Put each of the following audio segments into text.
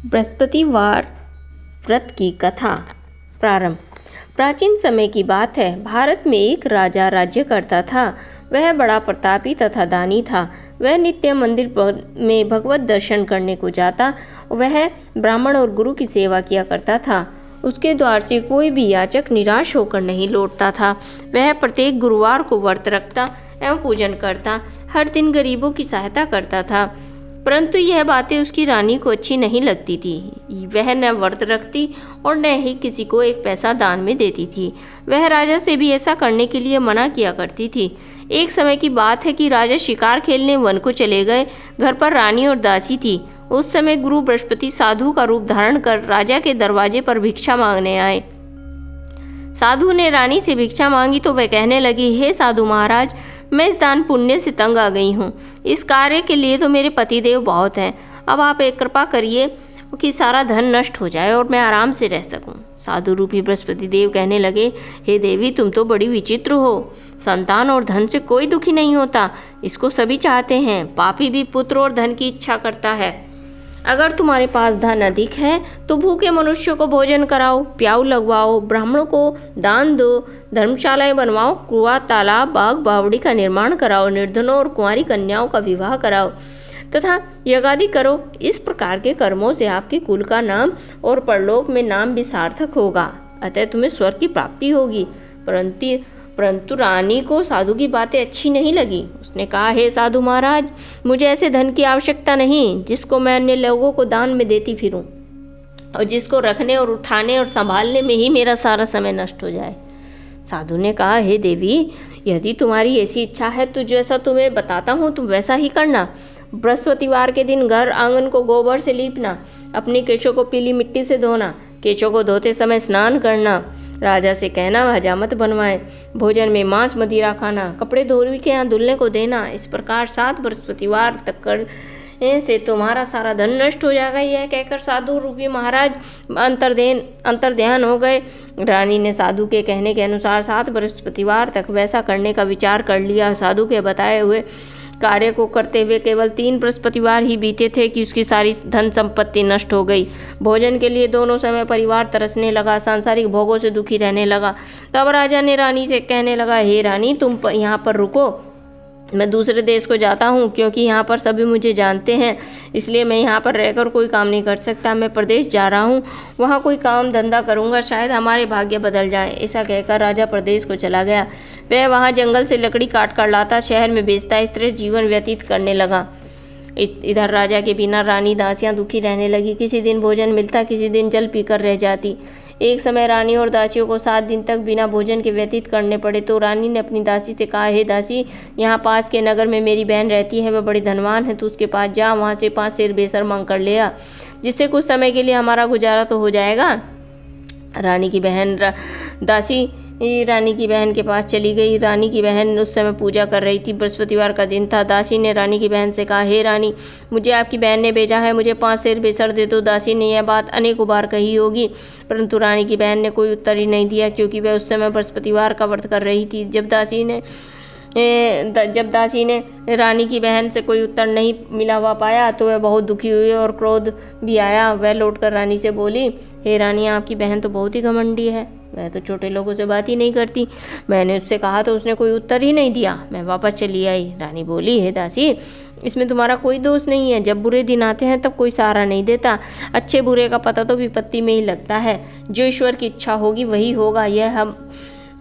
बृहस्पतिवार व्रत की कथा। प्रारंभ। प्राचीन समय की बात है। भारत में एक राजा राज्य करता था। वह बड़ा प्रतापी तथा दानी था। वह नित्य मंदिर में भगवत दर्शन करने को जाता। वह ब्राह्मण और गुरु की सेवा किया करता था। उसके द्वार से कोई भी याचक निराश होकर नहीं लौटता था। वह प्रत्येक गुरुवार को व्रत रखता एवं पूजन करता। हर दिन गरीबों की सहायता करता था। परंतु यह बातें उसकी रानी को अच्छी नहीं लगती थी। वह न व्रत रखती और न ही किसी को एक पैसा दान में देती थी। वह राजा से भी ऐसा करने के लिए मना किया करती थी। एक समय की बात है कि राजा शिकार खेलने वन को चले गए। घर पर रानी और दासी थी। उस समय गुरु बृहस्पति साधु का रूप धारण कर राजा के दरवाजे पर भिक्षा मांगने आए। साधु ने रानी से भिक्षा मांगी तो वह कहने लगी, हे साधु महाराज, मैं इस दान पुण्य से तंग आ गई हूँ। इस कार्य के लिए तो मेरे पतिदेव बहुत हैं। अब आप एक कृपा करिए कि सारा धन नष्ट हो जाए और मैं आराम से रह सकूं। साधु रूपी बृहस्पति देव कहने लगे, हे देवी, तुम तो बड़ी विचित्र हो। संतान और धन से कोई दुखी नहीं होता। इसको सभी चाहते हैं। पापी भी पुत्र और धन की इच्छा करता है। अगर तुम्हारे पास धन अधिक है तो भूखे मनुष्यों को भोजन कराओ, प्याऊ लगवाओ, ब्राह्मणों को दान दो, धर्मशालाएं बनवाओ, कुआं, तालाब, बाग, बावड़ी का निर्माण कराओ, निर्धनों और कुंवारी कन्याओं का विवाह कराओ तथा यज्ञादि करो। इस प्रकार के कर्मों से आपके कुल का नाम और परलोक में नाम भी सार्थक होगा। अतः तुम्हें स्वर्ग की प्राप्ति होगी। परंतु रानी को साधु की बातें अच्छी नहीं लगी। उसने कहा, हे साधु महाराज, मुझे ऐसे धन की आवश्यकता नहीं जिसको मैं अन्य लोगों को दान में देती फिरूं और जिसको रखने और उठाने और संभालने में ही मेरा सारा समय नष्ट हो जाए। साधु ने कहा, हे देवी, यदि तुम्हारी ऐसी इच्छा है तो जैसा तुम्हें बताता हूँ तुम वैसा ही करना। बृहस्पतिवार के दिन घर आंगन को गोबर से लीपना, अपनी केशों को पीली मिट्टी से धोना, केशों को धोते समय स्नान करना, राजा से कहना हजामत बनवाए, भोजन में मांस मदिरा खाना, कपड़े धोबी के यहाँ दुल्हन को देना। इस प्रकार 7 बृहस्पतिवार तक करने से तुम्हारा सारा धन नष्ट हो जाएगा। यह कहकर साधु रूपी महाराज अंतर्ध्यान हो गए। रानी ने साधु के कहने के अनुसार 7 बृहस्पतिवार तक वैसा करने का विचार कर लिया। साधु के बताए हुए कार्य को करते हुए केवल 3 बृहस्पतिवार ही बीते थे कि उसकी सारी धन संपत्ति नष्ट हो गई। भोजन के लिए दोनों समय परिवार तरसने लगा, सांसारिक भोगों से दुखी रहने लगा। तब राजा ने रानी से कहने लगा, हे रानी, तुम यहाँ पर रुको, मैं दूसरे देश को जाता हूँ क्योंकि यहाँ पर सभी मुझे जानते हैं, इसलिए मैं यहाँ पर रहकर कोई काम नहीं कर सकता। मैं प्रदेश जा रहा हूँ, वहाँ कोई काम धंधा करूँगा, शायद हमारे भाग्य बदल जाएं। ऐसा कहकर राजा प्रदेश को चला गया। वह वहाँ जंगल से लकड़ी काट कर लाता, शहर में बेचता, इस तरह जीवन व्यतीत करने लगा। इधर राजा के बिना रानी दासियाँ दुखी रहने लगी। किसी दिन भोजन मिलता, किसी दिन जल पीकर रह जाती। एक समय रानी और दासियों को 7 दिन तक बिना भोजन के व्यतीत करने पड़े तो रानी ने अपनी दासी से कहा, हे दासी, यहाँ पास के नगर में मेरी बहन रहती है, वह बड़ी धनवान है, तो उसके पास जा, वहाँ से 5 सेर बेसर मांग कर ले आ, जिससे कुछ समय के लिए हमारा गुजारा तो हो जाएगा। दासी रानी की बहन के पास चली गई। रानी की बहन उस समय पूजा कर रही थी। बृहस्पतिवार का दिन था। दासी ने रानी की बहन से कहा, हे रानी, मुझे आपकी बहन ने भेजा है, मुझे 5 सेर बेसर दे दो। दासी ने यह बात अनेकों बार कही होगी, परंतु रानी की बहन ने कोई उत्तर ही नहीं दिया क्योंकि वह उस समय बृहस्पतिवार का व्रत कर रही थी। जब दासी ने रानी की बहन से कोई उत्तर नहीं मिला हुआ पाया तो वह बहुत दुखी हुई और क्रोध भी आया। वह लौटकर रानी से बोली, हे रानी, आपकी बहन तो बहुत ही घमंडी है, वह तो छोटे लोगों से बात ही नहीं करती। मैंने उससे कहा तो उसने कोई उत्तर ही नहीं दिया। मैं वापस चली आई। रानी बोली, हे दासी, इसमें तुम्हारा कोई दोष नहीं है। जब बुरे दिन आते हैं तब कोई सहारा नहीं देता। अच्छे बुरे का पता तो विपत्ति में ही लगता है। जो ईश्वर की इच्छा होगी वही होगा, यह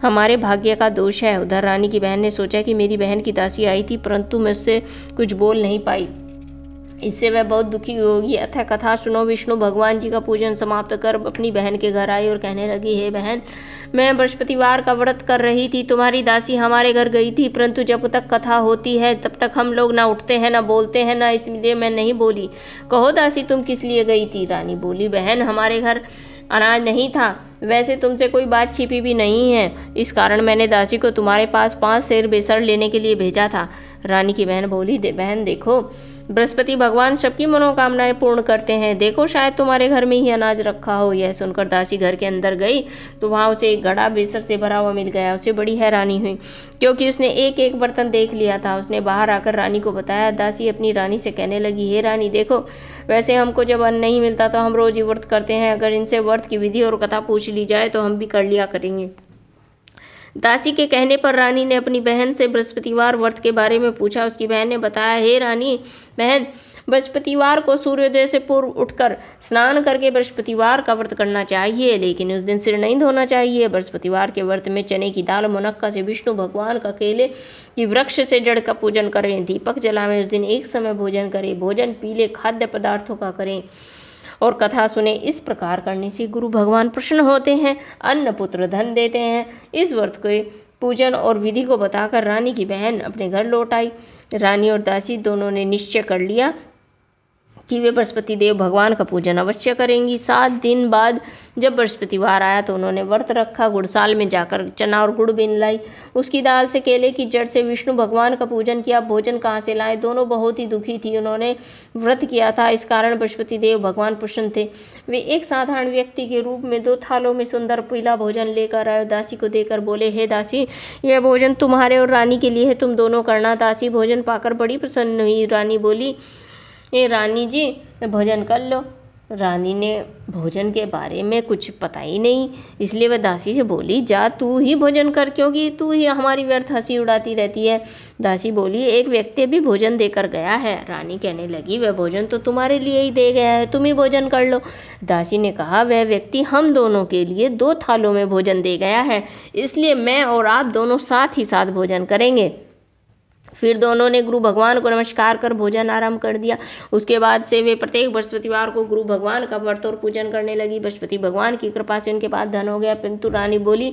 हमारे भाग्य का दोष है। उधर रानी की बहन ने सोचा कि मेरी बहन की दासी आई थी, परंतु मैं उससे कुछ बोल नहीं पाई, इससे वह बहुत दुखी होगी। अतः कथा सुनो। विष्णु भगवान जी का पूजन समाप्त कर अपनी बहन के घर आई और कहने लगी, हे बहन, मैं बृहस्पतिवार का व्रत कर रही थी, तुम्हारी दासी हमारे घर गई थी, परंतु जब तक कथा होती है तब तक हम लोग ना उठते हैं, ना बोलते हैं, ना इसलिए मैं नहीं बोली। कहो दासी, तुम किस लिए गई थी? रानी बोली, बहन, हमारे घर अनाज नहीं था, वैसे तुमसे कोई बात छिपी भी नहीं है, इस कारण मैंने दासी को तुम्हारे पास 5 सेर बेसर लेने के लिए भेजा था। रानी की बहन बोली, बहन देखो, बृहस्पति भगवान सबकी मनोकामनाएं पूर्ण करते हैं। देखो शायद तुम्हारे घर में ही अनाज रखा हो। यह सुनकर दासी घर के अंदर गई तो वहाँ उसे एक घड़ा बेसर से भरा हुआ मिल गया। उसे बड़ी हैरानी हुई क्योंकि उसने एक एक बर्तन देख लिया था। उसने बाहर आकर रानी को बताया। दासी अपनी रानी से कहने लगी, हे रानी देखो, वैसे हमको जब अन्न नहीं मिलता तो हम रोज ही व्रत करते हैं। अगर इनसे व्रत की विधि और कथा पूछ ली जाए तो हम भी कर लिया करेंगे। दासी के कहने पर रानी ने अपनी बहन से बृहस्पतिवार व्रत के बारे में पूछा। उसकी बहन ने बताया, हे रानी बहन, बृहस्पतिवार को सूर्योदय से पूर्व उठकर स्नान करके बृहस्पतिवार का व्रत करना चाहिए, लेकिन उस दिन सिर नहीं धोना चाहिए। बृहस्पतिवार के व्रत में चने की दाल, मुनक्का से विष्णु भगवान का, केले की वृक्ष से जड़ का पूजन करें, दीपक जलाएं। उस दिन एक समय भोजन करें, भोजन पीले खाद्य पदार्थों का करें और कथा सुने। इस प्रकार करने से गुरु भगवान प्रसन्न होते हैं, अन्न पुत्र धन देते हैं। इस व्रत के पूजन और विधि को बताकर रानी की बहन अपने घर लौट आई। रानी और दासी दोनों ने निश्चय कर लिया कि वे बृहस्पति देव भगवान का पूजन अवश्य करेंगी। 7 दिन बाद जब बृहस्पतिवार आया तो उन्होंने व्रत रखा। गुड़साल में जाकर चना और गुड़ बीन लाई। उसकी दाल से, केले की जड़ से विष्णु भगवान का पूजन किया। भोजन कहाँ से लाए? दोनों बहुत ही दुखी थी। उन्होंने व्रत किया था, इस कारण बृहस्पति देव भगवान प्रसन्न थे। वे एक साधारण व्यक्ति के रूप में 2 थालों में सुंदर पीला भोजन लेकर आए। दासी को देकर बोले, हे दासी, यह भोजन तुम्हारे और रानी के लिए है, तुम दोनों करना। दासी भोजन पाकर बड़ी प्रसन्न हुई। रानी बोली, ए रानी जी, भोजन कर लो। रानी ने भोजन के बारे में कुछ पता ही नहीं, इसलिए वह दासी से बोली, जा तू ही भोजन कर, क्योंकि तू ही हमारी व्यर्थ हंसी उड़ाती रहती है। दासी बोली, एक व्यक्ति भी भोजन देकर गया है। रानी कहने लगी, वह भोजन तो तुम्हारे लिए ही दे गया है, तुम ही भोजन कर लो। दासी ने कहा, वह व्यक्ति हम दोनों के लिए 2 थालों में भोजन दे गया है, इसलिए मैं और आप दोनों साथ ही साथ भोजन करेंगे। फिर दोनों ने गुरु भगवान को नमस्कार कर भोजन आरंभ कर दिया। उसके बाद से वे प्रत्येक बृहस्पतिवार को गुरु भगवान का व्रत और पूजन करने लगी। बृहस्पति भगवान की कृपा से उनके पास धन हो गया, परंतु रानी बोली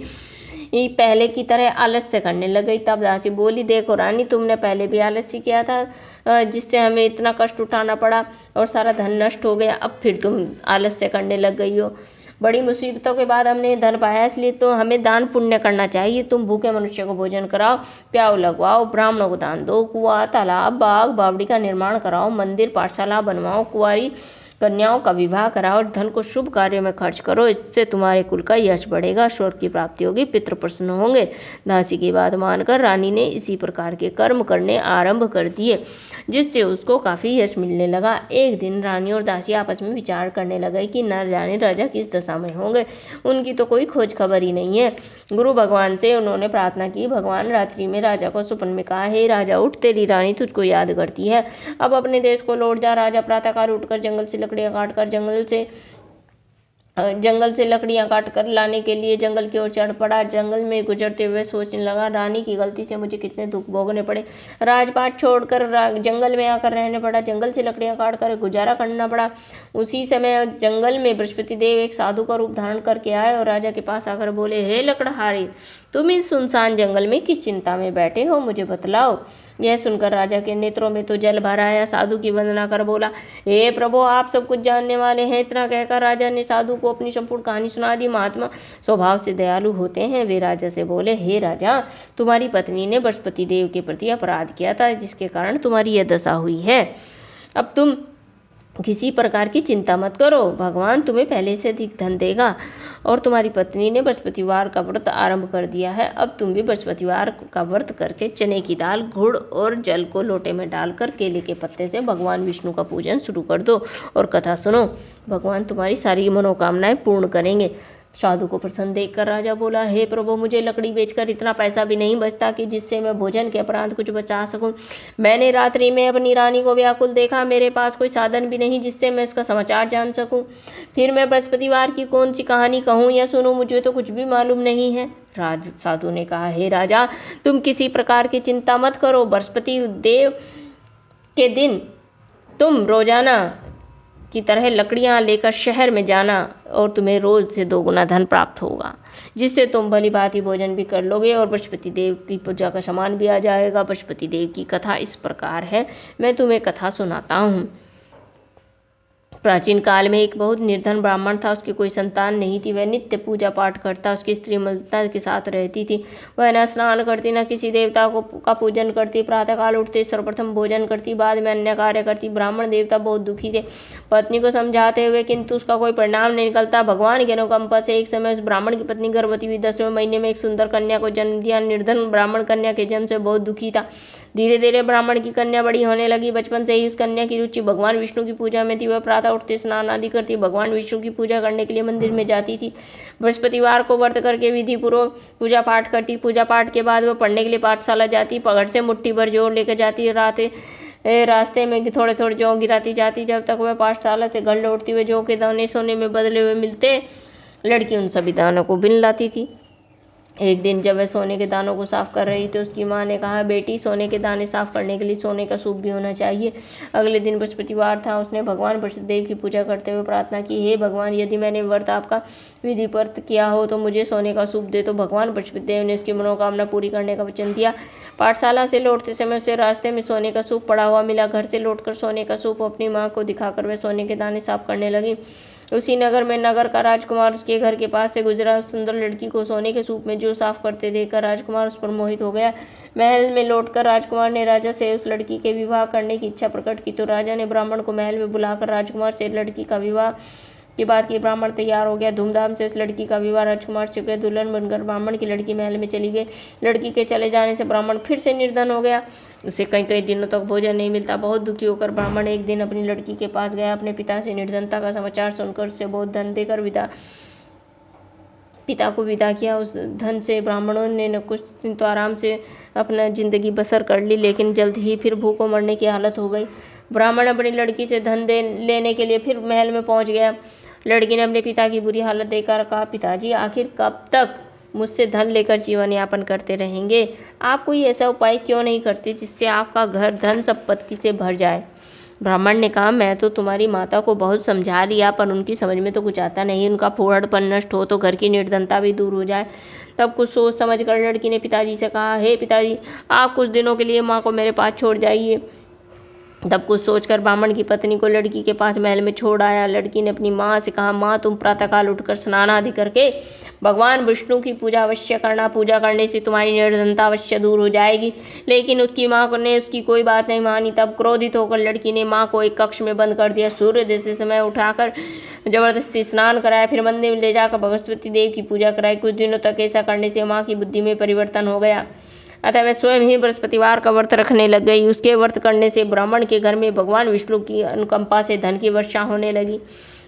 पहले की तरह आलस्य करने लग गई। तब दासी बोली, देखो रानी, तुमने पहले भी आलस्य किया था जिससे हमें इतना कष्ट उठाना पड़ा और सारा धन नष्ट हो गया। अब फिर तुम आलस्य करने लग गई हो। बड़ी मुसीबतों के बाद हमने धन पाया, इसलिए तो हमें दान पुण्य करना चाहिए। तुम भूखे मनुष्य को भोजन कराओ, प्याऊ लगवाओ, ब्राह्मणों को दान दो, कुआं, तालाब, बाग, बावड़ी का निर्माण कराओ, मंदिर, पाठशाला बनवाओ, कुंवारी कन्याओं का विवाह कराओ और धन को शुभ कार्यों में खर्च करो। इससे तुम्हारे कुल का यश बढ़ेगा, स्वर्ग की प्राप्ति होगी, पितृ प्रसन्न होंगे। दासी की बात मानकर रानी ने इसी प्रकार के कर्म करने आरंभ कर दिए, जिससे उसको काफ़ी यश मिलने लगा। एक दिन रानी और दासी आपस में विचार करने लगे कि न जाने राजा किस दशा में होंगे, उनकी तो कोई खोज खबर ही नहीं है। गुरु भगवान से उन्होंने प्रार्थना की। भगवान रात्रि में राजा को स्वप्न में कहा, हे राजा, उठ, तेरी रानी तुझको याद करती है, अब अपने देश को लौट जा। राजा प्रातःकाल उठकर जंगल से लकड़ियां काटकर जंगल से लकड़ियां काटकर लाने के लिए जंगल की ओर चढ़ पड़ा। जंगल में गुजरते हुए सोचने लगा, रानी की गलती से मुझे कितने दुख भोगने पड़े। राजपाट छोड़कर जंगल में आकर रहने पड़ा, जंगल से लकड़ियां काटकर गुजारा करना पड़ा। उसी समय जंगल में बृहस्पति देव एक साधु का रूप धारण करके आए और राजा के पास आकर बोले, हे लकड़हारे, तुम इस सुनसान जंगल में किस चिंता में बैठे हो, मुझे बतलाओ। यह सुनकर राजा के नेत्रों में तो जल भर आया। साधु की वंदना कर बोला, हे प्रभु, आप सब कुछ जानने वाले हैं। इतना कहकर राजा ने साधु को अपनी संपूर्ण कहानी सुना दी। महात्मा स्वभाव से दयालु होते हैं। वे राजा से बोले, हे राजा, तुम्हारी पत्नी ने बृहस्पति देव के प्रति अपराध किया था, जिसके कारण तुम्हारी यह दशा हुई है। अब तुम किसी प्रकार की चिंता मत करो, भगवान तुम्हें पहले से अधिक धन देगा। और तुम्हारी पत्नी ने बृहस्पतिवार का व्रत आरंभ कर दिया है। अब तुम भी बृहस्पतिवार का व्रत करके चने की दाल, गुड़ और जल को लोटे में डालकर केले के पत्ते से भगवान विष्णु का पूजन शुरू कर दो और कथा सुनो। भगवान तुम्हारी सारी मनोकामनाएं पूर्ण करेंगे। साधु को प्रसन्न देखकर राजा बोला, हे प्रभु, मुझे लकड़ी बेचकर इतना पैसा भी नहीं बचता कि जिससे मैं भोजन के उपरांत कुछ बचा सकूं। मैंने रात्रि में अपनी रानी को व्याकुल देखा, मेरे पास कोई साधन भी नहीं जिससे मैं उसका समाचार जान सकूं। फिर मैं बृहस्पतिवार की कौन सी कहानी कहूं या सुनूं, मुझे तो कुछ भी मालूम नहीं है। साधु ने कहा, हे राजा, तुम किसी प्रकार की चिंता मत करो। बृहस्पति देव के दिन तुम रोजाना की तरह लकड़ियां लेकर शहर में जाना और तुम्हें रोज से 2 गुना धन प्राप्त होगा, जिससे तुम भली भांति भोजन भी कर लोगे और बृहस्पति देव की पूजा का सामान भी आ जाएगा। बृहस्पति देव की कथा इस प्रकार है, मैं तुम्हें कथा सुनाता हूँ। प्राचीन काल में एक बहुत निर्धन ब्राह्मण था। उसकी कोई संतान नहीं थी। वह नित्य पूजा पाठ करता, उसकी स्त्री मलता के साथ रहती थी। वह न स्नान करती, न किसी देवता का पूजन करती। प्रातःकाल उठते सर्वप्रथम भोजन करती, बाद में अन्य कार्य करती। ब्राह्मण देवता बहुत दुखी थे, पत्नी को समझाते हुए, किंतु उसका कोई परिणाम नहीं निकलता। भगवान की अनुकंपा से एक समय उस ब्राह्मण की पत्नी गर्भवती हुई। 10वें महीने में एक सुंदर कन्या को जन्म दिया। निर्धन ब्राह्मण कन्या के जन्म से बहुत दुखी था। धीरे धीरे ब्राह्मण की कन्या बड़ी होने लगी। बचपन से ही उस कन्या की रुचि भगवान विष्णु की पूजा में थी। वह प्रातः उठते स्नान आदि करती, भगवान विष्णु की पूजा करने के लिए मंदिर में जाती थी। बृहस्पतिवार को व्रत करके विधि पूर्वक पूजा पाठ करती। पूजा पाठ के बाद वह पढ़ने के लिए पाठशाला जाती। पगड़ से मुट्ठी भर जौ लेकर जाती। रास्ते में थोड़े थोड़े जौ गिराती जाती। जब तक वह पाठशाला से घर लौटती, हुए जौ के दाने सोने में बदले हुए मिलते। लड़की उन सभी दानों को बिन लाती थी। एक दिन जब वह सोने के दानों को साफ कर रही थी, उसकी माँ ने कहा, बेटी, सोने के दाने साफ करने के लिए सोने का सूप भी होना चाहिए। अगले दिन बृहस्पतिवार था। उसने भगवान बृहस्पतिदेव की पूजा करते हुए प्रार्थना की, हे भगवान, यदि मैंने व्रत आपका विधिवत किया हो तो मुझे सोने का सूप दे। तो भगवान बृहस्पतिदेव ने उसकी मनोकामना पूरी करने का वचन दिया। पाठशाला से लौटते समय उसे रास्ते में सोने का सूप पड़ा हुआ मिला। घर से लौटकर सोने का सूप अपनी माँ को दिखाकर वह सोने के दाने साफ करने लगी। उसी नगर में नगर का राजकुमार उसके घर के पास से गुजरा। उस सुंदर लड़की को सोने के सूप में जो साफ करते देखकर राजकुमार उस पर मोहित हो गया। महल में लौटकर राजकुमार ने राजा से उस लड़की के विवाह करने की इच्छा प्रकट की। तो राजा ने ब्राह्मण को महल में बुलाकर राजकुमार से लड़की का विवाह की बात की। ब्राह्मण तैयार हो गया। धूमधाम से उस लड़की का विवाह राजकुमार से हुआ। दुल्हन बनकर ब्राह्मण की लड़की महल में चली गई। लड़की के चले जाने से ब्राह्मण फिर से निर्धन हो गया। उसे कई कई दिनों तक भोजन नहीं मिलता। बहुत दुखी होकर ब्राह्मण एक दिन अपनी लड़की के पास गया। अपने पिता से निर्धनता का समाचार सुनकर उससे बहुत धन देकर पिता को विदा किया। उस धन से ब्राह्मणों ने न कुछ दिन तो आराम से अपना जिंदगी बसर कर ली, लेकिन जल्द ही फिर भूखों मरने की हालत हो गई। ब्राह्मण अपनी लड़की से धन लेने के लिए फिर महल में पहुंच गया। लड़की ने अपने पिता की बुरी हालत देखकर कहा, पिताजी, आखिर कब तक मुझसे धन लेकर जीवन यापन करते रहेंगे? आप कोई ऐसा उपाय क्यों नहीं करते जिससे आपका घर धन संपत्ति से भर जाए? ब्राह्मण ने कहा, मैं तो तुम्हारी माता को बहुत समझा लिया, पर उनकी समझ में तो कुछ आता नहीं। उनका फूहड़पन नष्ट हो तो घर की निर्धनता भी दूर हो जाए। तब कुछ सोच समझ कर लड़की ने पिताजी से कहा, हे पिताजी, आप कुछ दिनों के लिए माँ को मेरे पास छोड़ जाइए। तब कुछ सोचकर ब्राह्मण की पत्नी को लड़की के पास महल में छोड़ आया। लड़की ने अपनी माँ से कहा, माँ, तुम प्रातःकाल उठकर स्नान आदि करके भगवान विष्णु की पूजा अवश्य करना। पूजा करने से तुम्हारी निर्धनता अवश्य दूर हो जाएगी। लेकिन उसकी माँ ने उसकी कोई बात नहीं मानी। तब क्रोधित होकर लड़की ने माँ को एक कक्ष में बंद कर दिया। सूर्योदय से समय उठाकर जबरदस्ती स्नान कराया। फिर मंदिर में ले जाकर बृहस्पति देव की पूजा कराई। कुछ दिनों तक ऐसा करने से माँ की बुद्धि में परिवर्तन हो गया। अतः वह स्वयं ही बृहस्पतिवार का व्रत रखने लग गई। उसके व्रत करने से ब्राह्मण के घर में भगवान विष्णु की अनुकंपा से धन की वर्षा होने लगी।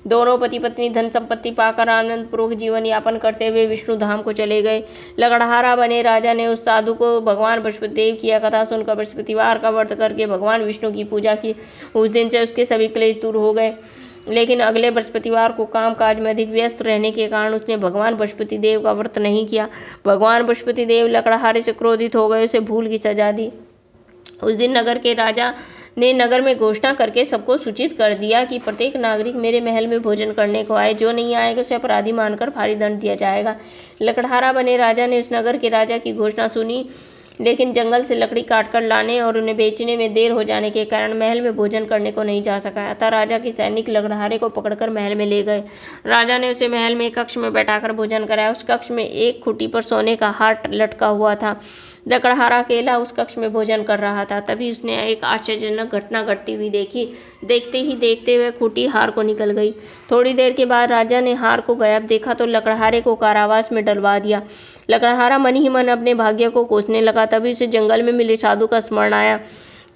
दोनों पति पत्नी धन संपत्ति पाकर आनंद पूर्वक जीवन यापन करते हुए विष्णु धाम को चले गए। लकड़हारा बने राजा ने उस साधु को भगवान बृहस्पतिदेव की कथा सुनकर बृहस्पतिवार का व्रत करके भगवान विष्णु की पूजा की। उस दिन से उसके सभी क्लेश दूर हो गए। लेकिन अगले बृहस्पतिवार को काम काज में अधिक व्यस्त रहने के कारण उसने भगवान बृहस्पति देव का व्रत नहीं किया। भगवान बृहस्पति देव लकड़हारे से क्रोधित हो गए, उसे भूल की सजा दी। उस दिन नगर के राजा ने नगर में घोषणा करके सबको सूचित कर दिया कि प्रत्येक नागरिक मेरे महल में भोजन करने को आए। जो नहीं आएगा उसे अपराधी मानकर भारी दंड दिया जाएगा। लकड़हारा बने राजा ने उस नगर के राजा की घोषणा सुनी, लेकिन जंगल से लकड़ी काटकर लाने और उन्हें बेचने में देर हो जाने के कारण महल में भोजन करने को नहीं जा सका। अतः राजा की सैनिक लकड़हारे को पकड़कर महल में ले गए। राजा ने उसे महल में एक कक्ष में बैठाकर भोजन कराया। उस कक्ष में एक खूंटी पर सोने का हार लटका हुआ था। लकड़हारा अकेला उस कक्ष में भोजन कर रहा था। तभी उसने एक आश्चर्यजनक घटना घटती हुई देखी। देखते ही देखते हुए खूंटी हार को निकल गई। थोड़ी देर के बाद राजा ने हार को गायब देखा तो लकड़हारे को कारावास में डलवा दिया। लकड़हारा मन ही मन अपने भाग्य को कोसने लगा। तभी उसे जंगल में मिले साधु का स्मरण आया।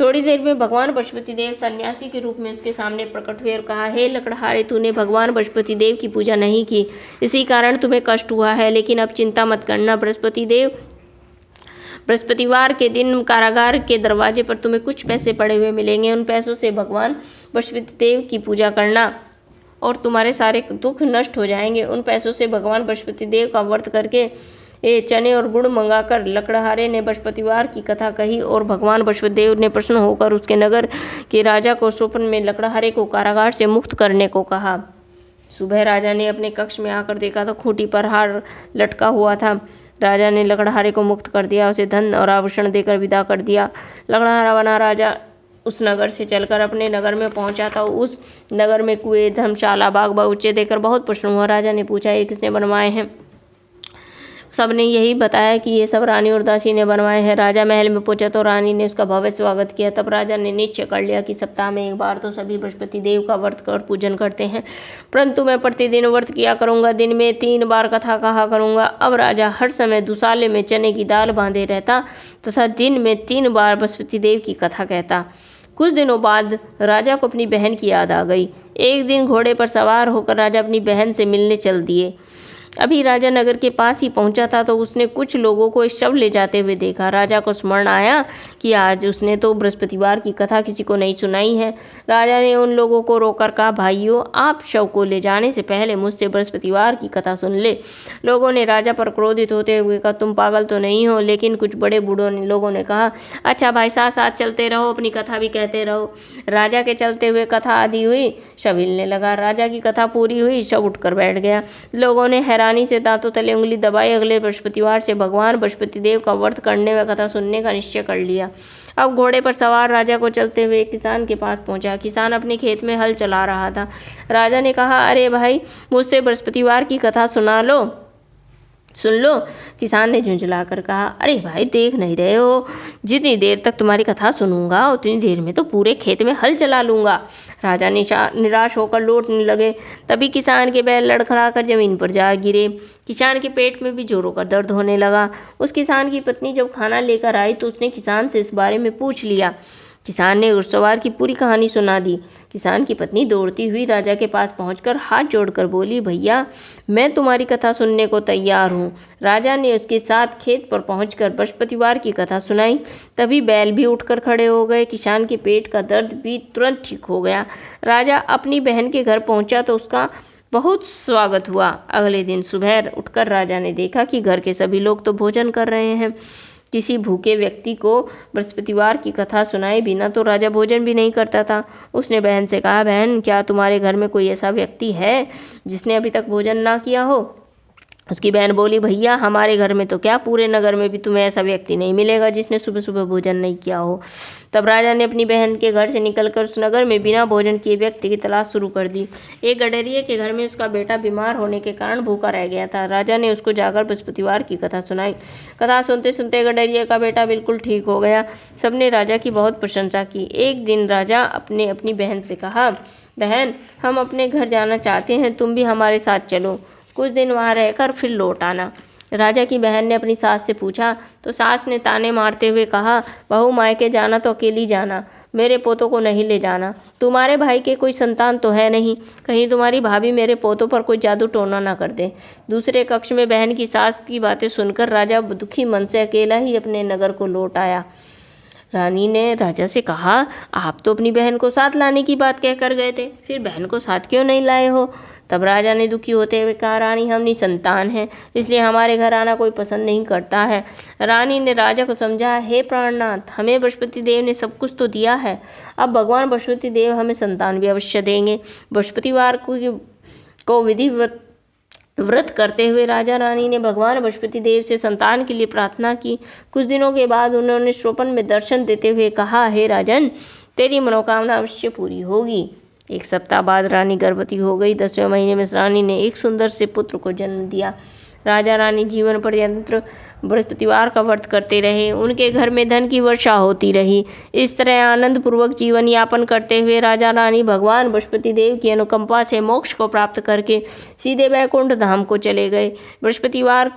थोड़ी देर में भगवान बृहस्पति देव सन्यासी के रूप में उसके सामने प्रकट हुए और कहा, हे लकड़हारे, तूने भगवान बृहस्पति देव की पूजा नहीं की, इसी कारण तुम्हें कष्ट हुआ है। लेकिन अब चिंता मत करना। बृहस्पतिवार के दिन कारागार के दरवाजे पर तुम्हें कुछ पैसे पड़े हुए मिलेंगे। उन पैसों से भगवान बृहस्पति देव की पूजा करना और तुम्हारे सारे दुख नष्ट हो जाएंगे। उन पैसों से भगवान बृहस्पति देव का व्रत करके चने और गुड़ मंगाकर लकड़हारे ने बृहस्पतिवार की कथा कही और भगवान बृहस्पति देव ने प्रसन्न होकर उसके नगर के राजा को स्वप्न में लकड़हारे को कारागार से मुक्त करने को कहा। सुबह राजा ने अपने कक्ष में आकर देखा तो खूंटी पर हार लटका हुआ था। राजा ने लकड़हारे को मुक्त कर दिया, उसे धन और आभूषण देकर विदा कर दिया। लकड़हारा बना राजा उस नगर से चलकर अपने नगर में पहुंचा था। उस नगर में कुएं, धर्मशाला, बाग बगीचे देखकर बहुत प्रसन्न हुआ। राजा ने पूछा, ये किसने बनवाए हैं? सबने यही बताया कि ये सब रानी उर्वशी ने बनवाए हैं। राजा महल में पहुंचा तो रानी ने उसका भव्य स्वागत किया। तब राजा ने निश्चय कर लिया कि सप्ताह में एक बार तो सभी बृहस्पति देव का व्रत कर पूजन करते हैं, परंतु मैं प्रतिदिन व्रत किया करूंगा, दिन में 3 बार कथा कहा करूंगा। अब राजा हर समय दुसाले में चने की दाल बांधे रहता तथा दिन में 3 बार बृहस्पति देव की कथा कहता। कुछ दिनों बाद राजा को अपनी बहन की याद आ गई। एक दिन घोड़े पर सवार होकर राजा अपनी बहन से मिलने चल दिए। अभी राजा नगर के पास ही पहुंचा था तो उसने कुछ लोगों को शव ले जाते हुए देखा। राजा को स्मरण आया कि आज उसने तो बृहस्पतिवार की कथा किसी को नहीं सुनाई है। राजा ने उन लोगों को रोककर कहा, भाइयों, आप शव को ले जाने से पहले मुझसे बृहस्पतिवार की कथा सुन ले। लोगों ने राजा पर क्रोधित होते हुए कहा, तुम पागल तो नहीं हो? लेकिन कुछ बड़े बूढ़ों ने लोगों ने कहा, अच्छा भाई, साथ साथ चलते रहो, अपनी कथा भी कहते रहो। राजा के चलते हुए कथा आदि हुई, शव हिलने लगा। राजा की कथा पूरी हुई, शव उठकर बैठ गया। लोगों ने रानी से दांतों तले उंगली दबाई। अगले बृहस्पतिवार से भगवान बृहस्पति देव का व्रत करने व कथा सुनने का निश्चय कर लिया। अब घोड़े पर सवार राजा को चलते हुए एक किसान के पास पहुंचा। किसान अपने खेत में हल चला रहा था। राजा ने कहा, अरे भाई, मुझसे बृहस्पतिवार की कथा सुन लो। किसान ने झुंझलाकर कहा, अरे भाई, देख नहीं रहे हो, जितनी देर तक तुम्हारी कथा सुनूंगा उतनी देर में तो पूरे खेत में हल चला लूंगा। राजा निराश होकर लौटने लगे। तभी किसान के बैल लड़खड़ाकर जमीन पर जा गिरे। किसान के पेट में भी जोरों का दर्द होने लगा। उस किसान की पत्नी जब खाना लेकर आई तो उसने किसान से इस बारे में पूछ लिया। किसान ने घुड़सवार की पूरी कहानी सुना दी। किसान की पत्नी दौड़ती हुई राजा के पास पहुंचकर हाथ जोड़कर बोली, भैया, मैं तुम्हारी कथा सुनने को तैयार हूँ। राजा ने उसके साथ खेत पर पहुंचकर बृहस्पतिवार की कथा सुनाई। तभी बैल भी उठकर खड़े हो गए। किसान के पेट का दर्द भी तुरंत ठीक हो गया। राजा अपनी बहन के घर पहुंचा तो उसका बहुत स्वागत हुआ। अगले दिन सुबह उठकर राजा ने देखा कि घर के सभी लोग तो भोजन कर रहे हैं। किसी भूखे व्यक्ति को बृहस्पतिवार की कथा सुनाए बिना तो राजा भोजन भी नहीं करता था। उसने बहन से कहा, बहन, क्या तुम्हारे घर में कोई ऐसा व्यक्ति है जिसने अभी तक भोजन ना किया हो? उसकी बहन बोली, भैया, हमारे घर में तो क्या, पूरे नगर में भी तुम्हें ऐसा व्यक्ति नहीं मिलेगा जिसने सुबह सुबह भोजन नहीं किया हो। तब राजा ने अपनी बहन के घर से निकलकर उस नगर में बिना भोजन किए व्यक्ति की तलाश शुरू कर दी। एक गडरिये के घर में उसका बेटा बीमार होने के कारण भूखा रह गया था। राजा ने उसको जाकर बृहस्पतिवार की कथा सुनाई। कथा सुनते सुनते गडरिये का बेटा बिल्कुल ठीक हो गया। सबने राजा की बहुत प्रशंसा की। एक दिन राजा अपनी बहन से कहा, बहन, हम अपने घर जाना चाहते हैं, तुम भी हमारे साथ चलो, कुछ दिन वहाँ रहकर फिर लौट आना। राजा की बहन ने अपनी सास से पूछा तो सास ने ताने मारते हुए कहा, बहू, मायके जाना तो अकेली जाना, मेरे पोतों को नहीं ले जाना। तुम्हारे भाई के कोई संतान तो है नहीं, कहीं तुम्हारी भाभी मेरे पोतों पर कोई जादू टोना ना कर दे। दूसरे कक्ष में बहन की सास की बातें सुनकर राजा दुखी मन से अकेला ही अपने नगर को लौट आया। रानी ने राजा से कहा, आप तो अपनी बहन को साथ लाने की बात कहकर गए थे, फिर बहन को साथ क्यों नहीं लाए हो? तब राजा ने दुखी होते हुए कहा, रानी, हम निसंतान हैं, इसलिए हमारे घर आना कोई पसंद नहीं करता है। रानी ने राजा को समझा, हे प्राणनाथ, हमें बृहस्पति देव ने सब कुछ तो दिया है, अब भगवान बृहस्पति देव हमें संतान भी अवश्य देंगे। बृहस्पतिवार को विधिवत व्रत करते हुए राजा रानी ने भगवान बृहस्पति देव से संतान के लिए प्रार्थना की। कुछ दिनों के बाद उन्होंने स्वप्न में दर्शन देते हुए कहा, हे राजन, तेरी मनोकामना अवश्य पूरी होगी। एक सप्ताह बाद रानी गर्भवती हो गई। 10वें महीने में रानी ने एक सुंदर से पुत्र को जन्म दिया। राजा रानी जीवन पर्यंत बृहस्पतिवार का व्रत करते रहे। उनके घर में धन की वर्षा होती रही। इस तरह आनंद पूर्वक जीवन यापन करते हुए राजा रानी भगवान बृहस्पति देव की अनुकंपा से मोक्ष को प्राप्त करके सीधे वैकुंठ धाम को चले गए। बृहस्पतिवार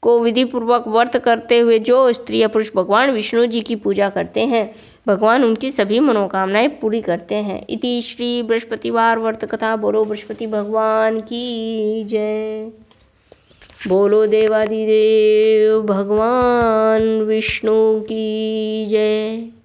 को विधि पूर्वक व्रत करते हुए जो स्त्री या पुरुष भगवान विष्णु जी की पूजा करते हैं, भगवान उनकी सभी मनोकामनाएं पूरी करते हैं। इति श्री बृहस्पतिवार व्रत कथा। बोलो बृहस्पति भगवान की जय। बोलो देवादिदेव भगवान विष्णु की जय।